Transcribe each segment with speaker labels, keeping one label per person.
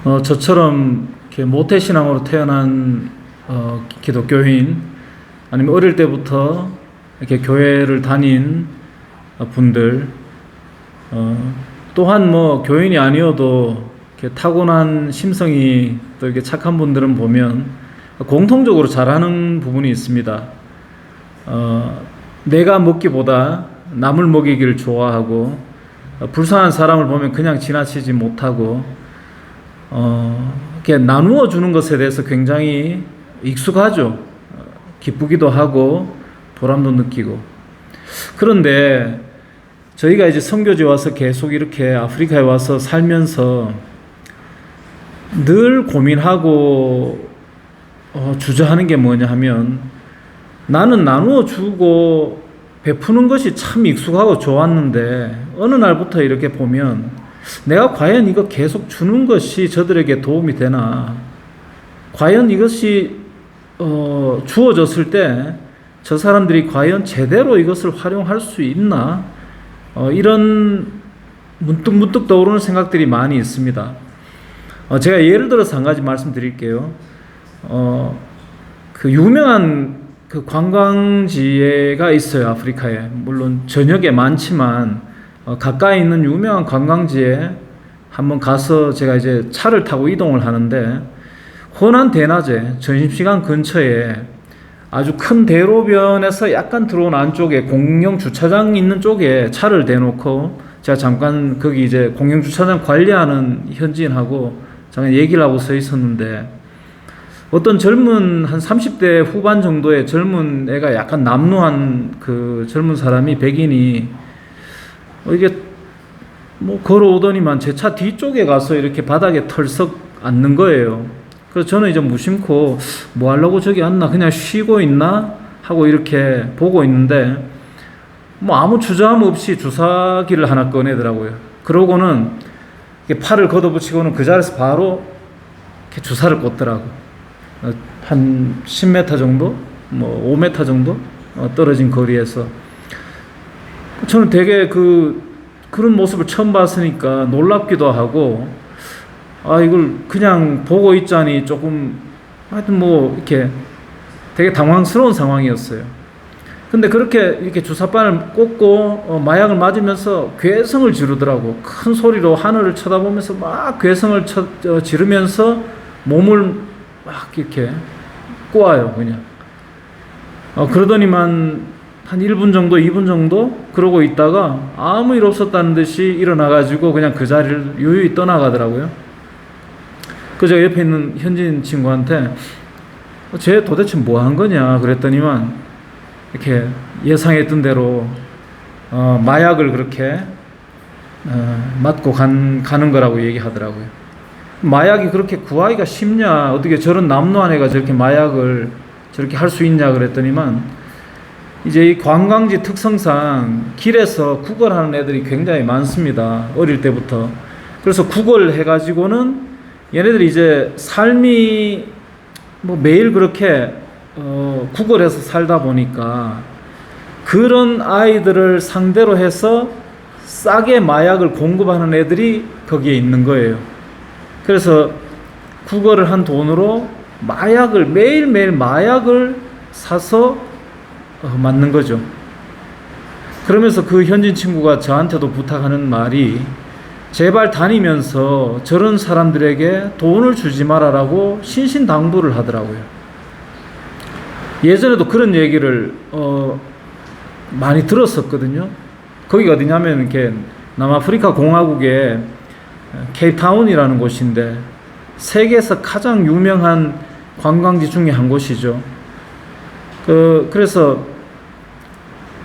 Speaker 1: 저처럼 이렇게 모태신앙으로 태어난 기독교인, 아니면 어릴 때부터 이렇게 교회를 다닌 분들, 또한 뭐 교인이 아니어도 이렇게 타고난 심성이 또 이렇게 착한 분들은 보면 공통적으로 잘하는 부분이 있습니다. 내가 먹기보다 남을 먹이기를 좋아하고, 불쌍한 사람을 보면 그냥 지나치지 못하고, 이렇게 나누어 주는 것에 대해서 굉장히 익숙하죠. 기쁘기도 하고 보람도 느끼고. 그런데 저희가 이제 선교지 와서 계속 이렇게 아프리카에 와서 살면서 늘 고민하고 주저하는 게 뭐냐 하면, 나는 나누어 주고 베푸는 것이 참 익숙하고 좋았는데 어느 날부터 이렇게 보면 내가 과연 이거 계속 주는 것이 저들에게 도움이 되나? 과연 이것이 주어졌을 때 저 사람들이 과연 제대로 이것을 활용할 수 있나? 이런 문득문득 떠오르는 생각들이 많이 있습니다. 제가 예를 들어서 한 가지 말씀드릴게요. 그 유명한 그 관광지가 있어요, 아프리카에. 물론 전역에 많지만 가까이 있는 유명한 관광지에 한번 가서 제가 이제 차를 타고 이동을 하는데, 혼한 대낮에 점심시간 근처에 아주 큰 대로변에서 약간 들어온 안쪽에 공영 주차장 있는 쪽에 차를 대놓고, 제가 잠깐 거기 이제 공영 주차장 관리하는 현지인하고 잠깐 얘기를 하고 서 있었는데, 어떤 젊은 한 30대 후반 정도의 젊은 애가, 약간 남루한 그 젊은 사람이, 백인이 이게 뭐 걸어오더니만 제 차 뒤쪽에 가서 이렇게 바닥에 털썩 앉는 거예요. 그래서 저는 이제 무심코 뭐 하려고 저기 앉나, 그냥 쉬고 있나 하고 이렇게 보고 있는데, 뭐 아무 주저함 없이 주사기를 하나 꺼내더라고요. 그러고는 팔을 걷어붙이고는 그 자리에서 바로 이렇게 주사를 꽂더라고. 한 10m 정도, 뭐 5m 정도 떨어진 거리에서. 저는 되게 그런 모습을 처음 봤으니까 놀랍기도 하고, 이걸 그냥 보고 있자니 조금, 하여튼 뭐 이렇게 되게 당황스러운 상황이었어요. 근데 그렇게 이렇게 주사바늘 꽂고 마약을 맞으면서 괴성을 지르더라고. 큰 소리로 하늘을 쳐다보면서 막 괴성을 지르면서 몸을 막 이렇게 꼬아요, 그냥. 그러더니만 한 1분 정도, 2분 정도 그러고 있다가 아무 일 없었다는 듯이 일어나가지고 그냥 그 자리를 유유히 떠나가더라고요. 제가 옆에 있는 현지인 친구한테 쟤 도대체 뭐 한 거냐 그랬더니만, 이렇게 예상했던 대로 마약을 그렇게 맞고 가는 거라고 얘기하더라고요. 마약이 그렇게 구하기가 쉽냐, 어떻게 저런 남루한 애가 저렇게 마약을 저렇게 할 수 있냐 그랬더니만, 이제 이 관광지 특성상 길에서 구걸하는 애들이 굉장히 많습니다, 어릴 때부터. 그래서 구걸 해가지고는 얘네들이 이제 삶이 뭐 매일 그렇게 구걸해서 살다 보니까 그런 아이들을 상대로 해서 싸게 마약을 공급하는 애들이 거기에 있는 거예요. 그래서 구걸을 한 돈으로 매일매일 마약을 사서 맞는 거죠. 그러면서 그 현진 친구가 저한테도 부탁하는 말이, 제발 다니면서 저런 사람들에게 돈을 주지 말아라고 신신당부를 하더라고요. 예전에도 그런 얘기를 많이 들었었거든요. 거기가 어디냐면 이렇게 남아프리카 공화국의 케이프타운이라는 곳인데, 세계에서 가장 유명한 관광지 중에 한 곳이죠. 그래서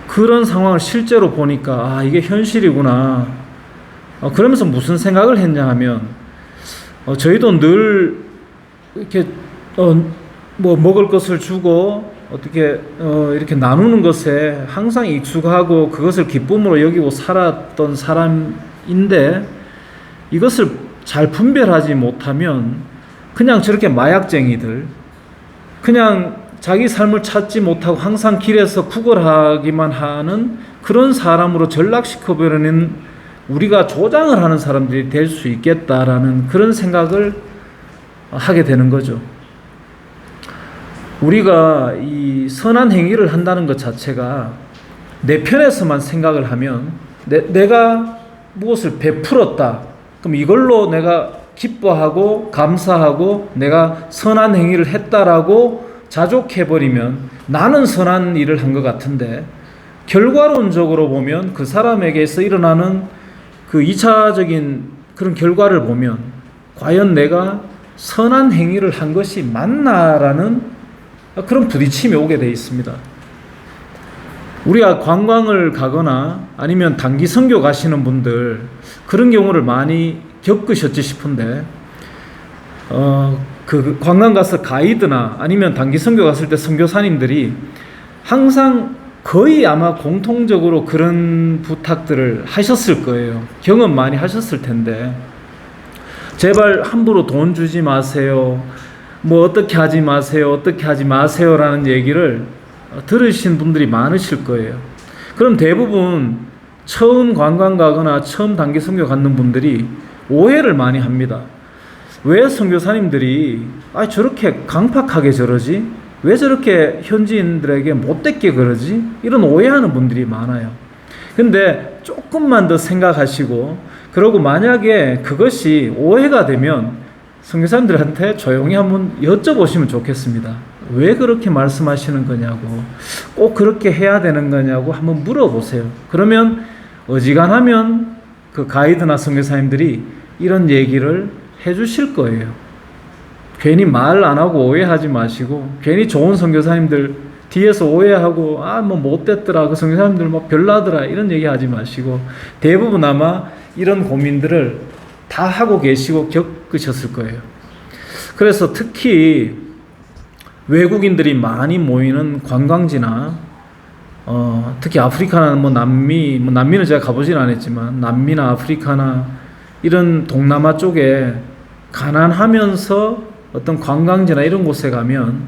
Speaker 1: 그런 상황을 실제로 보니까 이게 현실이구나. 그러면서 무슨 생각을 했냐 하면, 저희도 늘 이렇게 뭐 먹을 것을 주고 어떻게 이렇게 나누는 것에 항상 익숙하고 그것을 기쁨으로 여기고 살았던 사람인데, 이것을 잘 분별하지 못하면 그냥 저렇게 마약쟁이들, 그냥 자기 삶을 찾지 못하고 항상 길에서 구걸하기만 하는 그런 사람으로 전락시켜버리는, 우리가 조장을 하는 사람들이 될 수 있겠다라는 그런 생각을 하게 되는 거죠. 우리가 이 선한 행위를 한다는 것 자체가 내 편에서만 생각을 하면 내가 무엇을 베풀었다. 그럼 이걸로 내가 기뻐하고 감사하고 내가 선한 행위를 했다라고 자족해버리면 나는 선한 일을 한 것 같은데, 결과론적으로 보면 그 사람에게서 일어나는 그 2차적인 그런 결과를 보면 과연 내가 선한 행위를 한 것이 맞나라는 그런 부딪힘이 오게 되어 있습니다. 우리가 관광을 가거나 아니면 단기 선교 가시는 분들 그런 경우를 많이 겪으셨지 싶은데, 그 관광 가서 가이드나 아니면 단기 선교 갔을 때 선교사님들이 항상 거의 아마 공통적으로 그런 부탁들을 하셨을 거예요. 경험 많이 하셨을 텐데, 제발 함부로 돈 주지 마세요. 뭐 어떻게 하지 마세요. 어떻게 하지 마세요라는 얘기를 들으신 분들이 많으실 거예요. 그럼 대부분 처음 관광 가거나 처음 단기 선교 갖는 분들이 오해를 많이 합니다. 왜 선교사님들이 저렇게 강팍하게 저러지? 왜 저렇게 현지인들에게 못되게 그러지? 이런 오해하는 분들이 많아요. 근데 조금만 더 생각하시고, 그러고 만약에 그것이 오해가 되면 선교사님들한테 조용히 한번 여쭤보시면 좋겠습니다. 왜 그렇게 말씀하시는 거냐고, 꼭 그렇게 해야 되는 거냐고 한번 물어보세요. 그러면 어지간하면 그 가이드나 선교사님들이 이런 얘기를 해주실 거예요. 괜히 말 안 하고 오해하지 마시고, 괜히 좋은 선교사님들 뒤에서 오해하고 뭐 못됐더라, 그 선교사님들 뭐 별나더라 이런 얘기 하지 마시고, 대부분 아마 이런 고민들을 다 하고 계시고 겪으셨을 거예요. 그래서 특히 외국인들이 많이 모이는 관광지나 특히 아프리카나 남미는 제가 가보진 않았지만 남미나 아프리카나 이런 동남아 쪽에 가난하면서 어떤 관광지나 이런 곳에 가면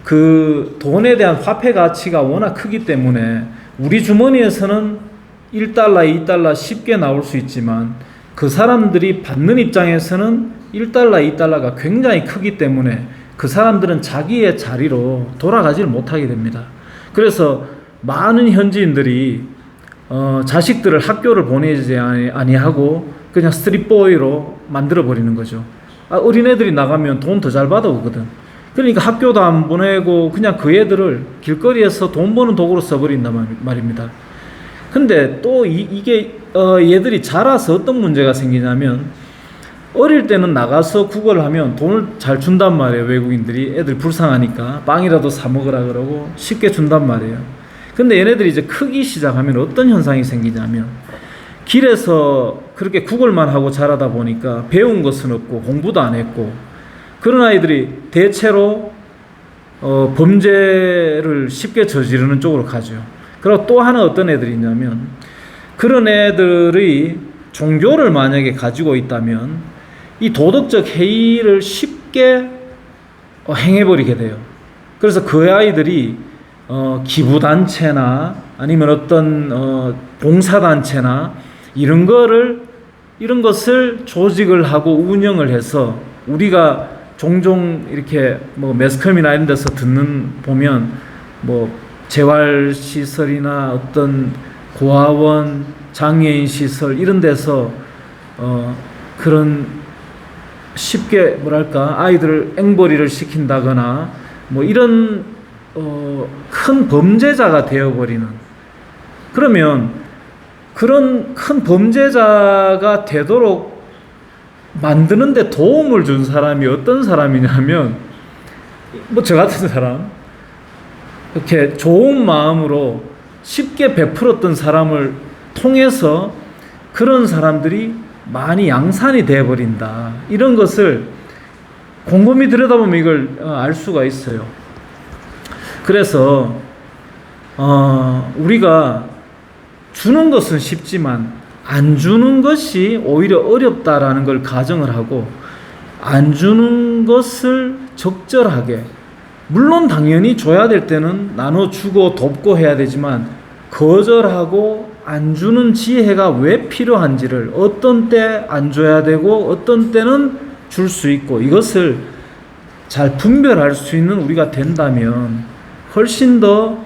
Speaker 1: 그 돈에 대한 화폐 가치가 워낙 크기 때문에 우리 주머니에서는 1달러, 2달러 쉽게 나올 수 있지만 그 사람들이 받는 입장에서는 1달러, 2달러가 굉장히 크기 때문에 그 사람들은 자기의 자리로 돌아가지를 못하게 됩니다. 그래서 많은 현지인들이 자식들을 학교를 보내지 아니하고 그냥 스트릿보이로 만들어버리는 거죠. 어린애들이 나가면 돈 더 잘 받아오거든. 그러니까 학교도 안 보내고 그냥 그 애들을 길거리에서 돈 버는 도구로 써버린단 말입니다. 근데 또 이게 얘들이 자라서 어떤 문제가 생기냐면, 어릴 때는 나가서 구걸을 하면 돈을 잘 준단 말이에요. 외국인들이 애들 불쌍하니까 빵이라도 사 먹으라 그러고 쉽게 준단 말이에요. 근데 얘네들이 이제 크기 시작하면 어떤 현상이 생기냐면, 길에서 그렇게 구걸만 하고 자라다 보니까 배운 것은 없고 공부도 안 했고, 그런 아이들이 대체로 범죄를 쉽게 저지르는 쪽으로 가죠. 그리고 또 하나 어떤 애들이 있냐면, 그런 애들이 종교를 만약에 가지고 있다면 이 도덕적 해이를 쉽게 행해버리게 돼요. 그래서 그 아이들이 기부단체나 아니면 어떤 봉사단체나 이런 것을 조직을 하고 운영을 해서, 우리가 종종 이렇게 뭐 매스컴이나 이런 데서 보면 뭐 재활시설이나 어떤 고아원, 장애인 시설 이런 데서 그런 쉽게 아이들을 앵벌이를 시킨다거나 뭐 이런 큰 범죄자가 되어버리는, 그러면 그런 큰 범죄자가 되도록 만드는데 도움을 준 사람이 어떤 사람이냐면, 뭐 저 같은 사람, 이렇게 좋은 마음으로 쉽게 베풀었던 사람을 통해서 그런 사람들이 많이 양산이 되어버린다. 이런 것을 곰곰이 들여다보면 이걸 알 수가 있어요. 그래서 우리가 주는 것은 쉽지만 안 주는 것이 오히려 어렵다라는 걸 가정을 하고, 안 주는 것을 적절하게, 물론 당연히 줘야 될 때는 나눠주고 돕고 해야 되지만, 거절하고 안 주는 지혜가 왜 필요한지를, 어떤 때 안 줘야 되고 어떤 때는 줄 수 있고, 이것을 잘 분별할 수 있는 우리가 된다면 훨씬 더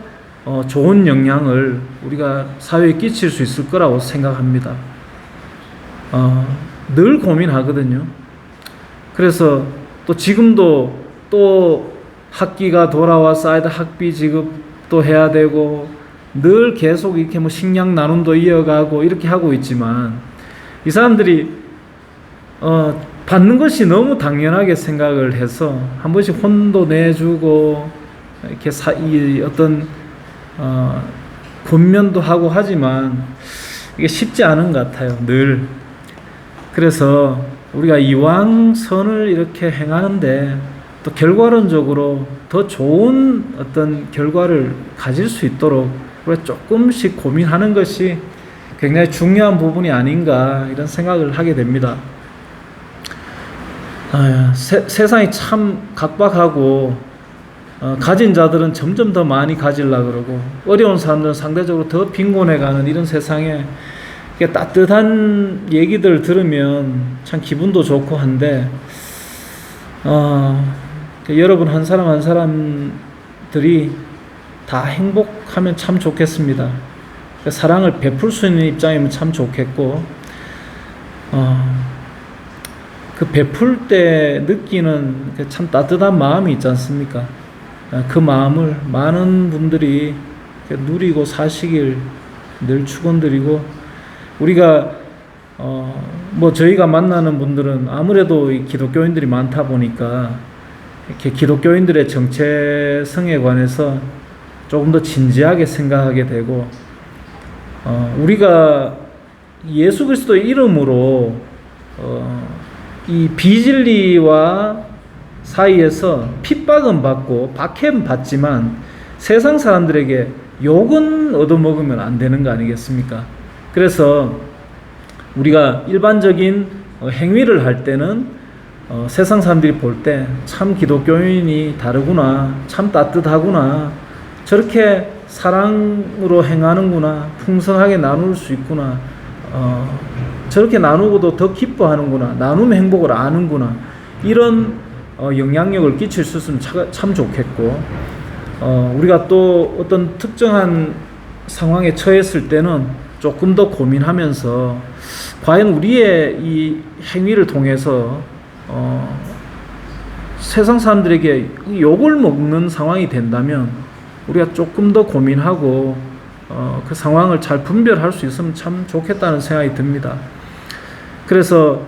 Speaker 1: 좋은 영향을 우리가 사회에 끼칠 수 있을 거라고 생각합니다. 늘 고민하거든요. 그래서 또 지금도 또 학기가 돌아와 사이드 학비 지급도 해야 되고 늘 계속 이렇게 뭐 식량 나눔도 이어가고 이렇게 하고 있지만 이 사람들이 받는 것이 너무 당연하게 생각을 해서 한 번씩 혼도 내주고 이렇게 이 어떤 권면도 하고 하지만 이게 쉽지 않은 것 같아요. 늘. 그래서 우리가 이왕 선을 이렇게 행하는데 또 결과론적으로 더 좋은 어떤 결과를 가질 수 있도록 우리가 조금씩 고민하는 것이 굉장히 중요한 부분이 아닌가 이런 생각을 하게 됩니다. 세상이 참 각박하고 가진 자들은 점점 더 많이 가지려고 그러고 어려운 사람들은 상대적으로 더 빈곤해가는 이런 세상에 따뜻한 얘기들 들으면 참 기분도 좋고 한데 여러분 한 사람 한 사람들이 다 행복하면 참 좋겠습니다. 사랑을 베풀 수 있는 입장이면 참 좋겠고 그 베풀 때 느끼는 참 따뜻한 마음이 있지 않습니까? 그 마음을 많은 분들이 누리고 사시길 늘 축원드리고 우리가 뭐 저희가 만나는 분들은 아무래도 이 기독교인들이 많다 보니까 이렇게 기독교인들의 정체성에 관해서 조금 더 진지하게 생각하게 되고 우리가 예수 그리스도의 이름으로 이 비진리와 사이에서 핍박은 받고 박해는 받지만 세상 사람들에게 욕은 얻어먹으면 안 되는 거 아니겠습니까? 그래서 우리가 일반적인 행위를 할 때는 세상 사람들이 볼 때 참 기독교인이 다르구나, 참 따뜻하구나, 저렇게 사랑으로 행하는구나, 풍성하게 나눌 수 있구나, 저렇게 나누고도 더 기뻐하는구나, 나눔의 행복을 아는구나, 이런 영향력을 끼칠 수 있으면 참 좋겠고 우리가 또 어떤 특정한 상황에 처했을 때는 조금 더 고민하면서 과연 우리의 이 행위를 통해서 세상 사람들에게 욕을 먹는 상황이 된다면 우리가 조금 더 고민하고 그 상황을 잘 분별할 수 있으면 참 좋겠다는 생각이 듭니다. 그래서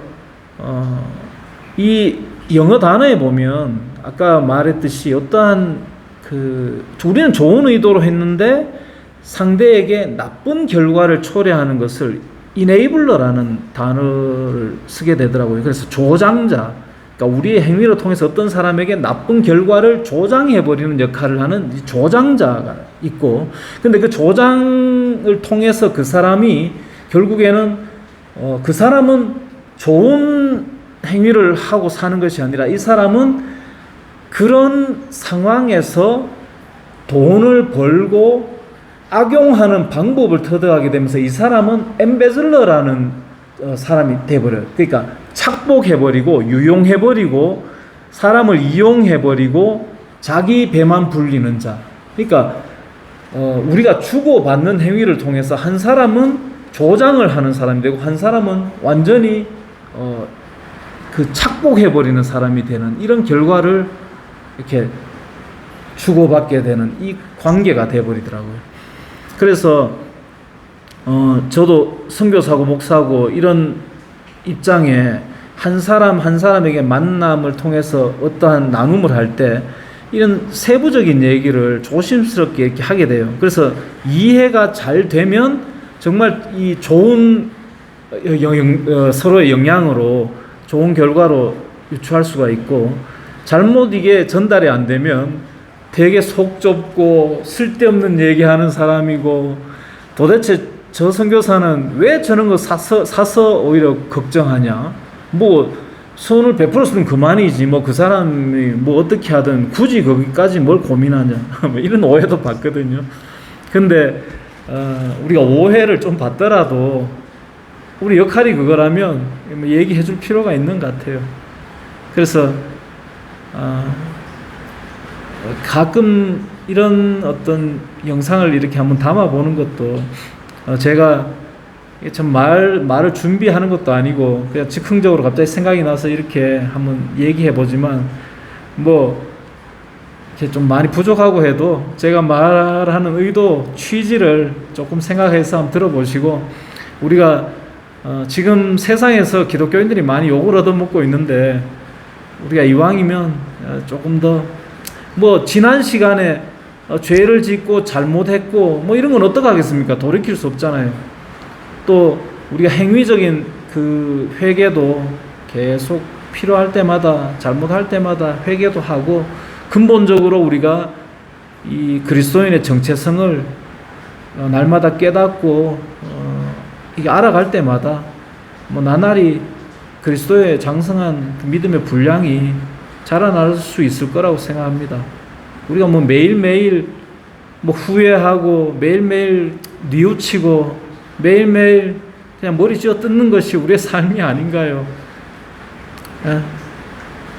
Speaker 1: 이 영어 단어에 보면 아까 말했듯이 어떠한 우리는 좋은 의도로 했는데 상대에게 나쁜 결과를 초래하는 것을 enabler라는 단어를 쓰게 되더라고요. 그래서 조장자, 그러니까 우리의 행위를 통해서 어떤 사람에게 나쁜 결과를 조장해버리는 역할을 하는 조장자가 있고, 근데 그 조장을 통해서 그 사람이 결국에는 그 사람은 좋은 행위를 하고 사는 것이 아니라 이 사람은 그런 상황에서 돈을 벌고 악용하는 방법을 터득하게 되면서 이 사람은 엠베즐러라는 사람이 돼버려요. 그러니까 착복해버리고 유용해버리고 사람을 이용해버리고 자기 배만 불리는 자. 그러니까 우리가 주고받는 행위를 통해서 한 사람은 조장을 하는 사람이 되고 한 사람은 완전히 그 착복해버리는 사람이 되는 이런 결과를 이렇게 주고받게 되는 이 관계가 돼버리더라고요. 그래서 저도 선교사고 목사고 이런 입장에 한 사람 한 사람에게 만남을 통해서 어떠한 나눔을 할 때 이런 세부적인 얘기를 조심스럽게 이렇게 하게 돼요. 그래서 이해가 잘 되면 정말 이 좋은 서로의 영향으로 좋은 결과로 유추할 수가 있고, 잘못 이게 전달이 안 되면 되게 속 좁고 쓸데없는 얘기하는 사람이고, 도대체 저 선교사는 왜 저런 거 사서 오히려 걱정하냐, 뭐 손을 베풀었으면 그만이지, 뭐 그 사람이 뭐 어떻게 하든 굳이 거기까지 뭘 고민하냐 뭐 이런 오해도 받거든요. 근데 우리가 오해를 좀 받더라도 우리 역할이 그거라면 얘기해 줄 필요가 있는 것 같아요. 그래서 가끔 이런 어떤 영상을 이렇게 한번 담아보는 것도 제가 참 말을 준비하는 것도 아니고 그냥 즉흥적으로 갑자기 생각이 나서 이렇게 한번 얘기해 보지만 뭐 이렇게 좀 많이 부족하고 해도 제가 말하는 의도, 취지를 조금 생각해서 한번 들어보시고 우리가 지금 세상에서 기독교인들이 많이 욕을 얻어먹고 있는데 우리가 이왕이면 조금 더 뭐 지난 시간에 죄를 짓고 잘못했고 뭐 이런 건 어떡하겠습니까? 돌이킬 수 없잖아요. 또 우리가 행위적인 그 회개도 계속 필요할 때마다 잘못할 때마다 회개도 하고 근본적으로 우리가 이 그리스도인의 정체성을 날마다 깨닫고 이게 알아갈 때마다 뭐 나날이 그리스도의 장성한 믿음의 분량이 자라날 수 있을 거라고 생각합니다. 우리가 뭐 매일매일 뭐 후회하고 매일매일 뉘우치고 매일매일 그냥 머리 쥐어 뜯는 것이 우리의 삶이 아닌가요?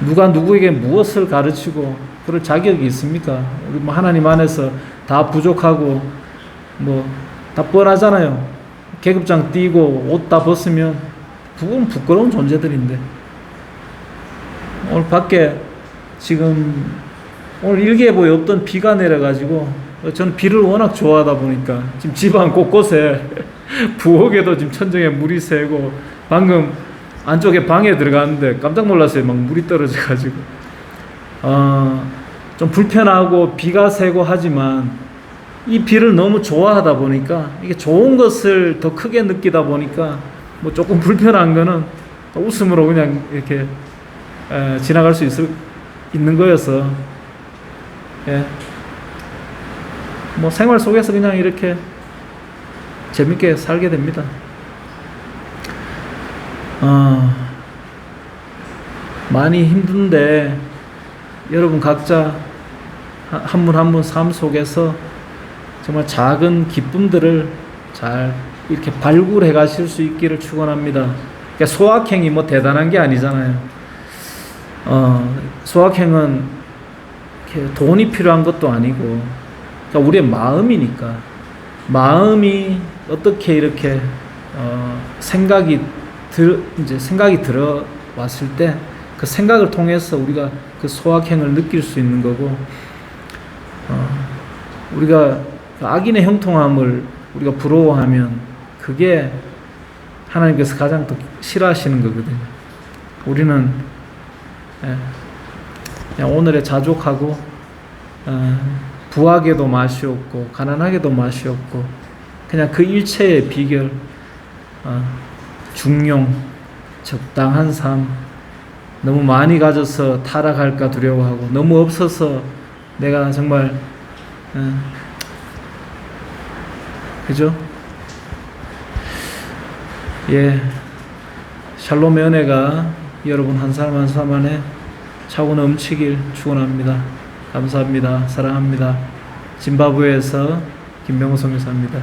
Speaker 1: 누가 누구에게 무엇을 가르치고 그럴 자격이 있습니까? 우리 뭐 하나님 안에서 다 부족하고 뭐 다 뻔하잖아요. 계급장 띄고 옷 다 벗으면 그건 부끄러운 존재들인데 오늘 밖에 지금 오늘 일기예보에 없던 비가 내려가지고 저는 비를 워낙 좋아하다 보니까 지금 집안 곳곳에 부엌에도 지금 천정에 물이 새고 방금 안쪽에 방에 들어갔는데 깜짝 놀랐어요. 막 물이 떨어져가지고 좀 불편하고 비가 새고 하지만 이 비를 너무 좋아하다 보니까 이게 좋은 것을 더 크게 느끼다 보니까 뭐 조금 불편한 거는 웃음으로 그냥 이렇게 지나갈 수 있는 거여서 뭐 생활 속에서 그냥 이렇게 재밌게 살게 됩니다. 많이 힘든데 여러분 각자 한 분 한 분 삶 속에서 정말 작은 기쁨들을 잘 이렇게 발굴해 가실 수 있기를 축원합니다. 그러니까 소확행이 뭐 대단한 게 아니잖아요. 소확행은 이렇게 돈이 필요한 것도 아니고 그러니까 우리의 마음이니까 마음이 어떻게 이렇게 생각이 들어왔을 때 그 생각을 통해서 우리가 그 소확행을 느낄 수 있는 거고 우리가 악인의 형통함을 우리가 부러워하면 그게 하나님께서 가장 더 싫어하시는 거거든요. 우리는 그냥 오늘에 자족하고 부하게도 맛이 없고 가난하게도 맛이 없고 그냥 그 일체의 비결 중용 적당한 삶 너무 많이 가져서 타락할까 두려워하고 너무 없어서 내가 정말 그죠? 샬롬의 은혜가 여러분 한 사람 한 사람 안에 차고 넘치길 축원합니다. 감사합니다. 사랑합니다. 짐바브웨에서 김병호 선교사입니다.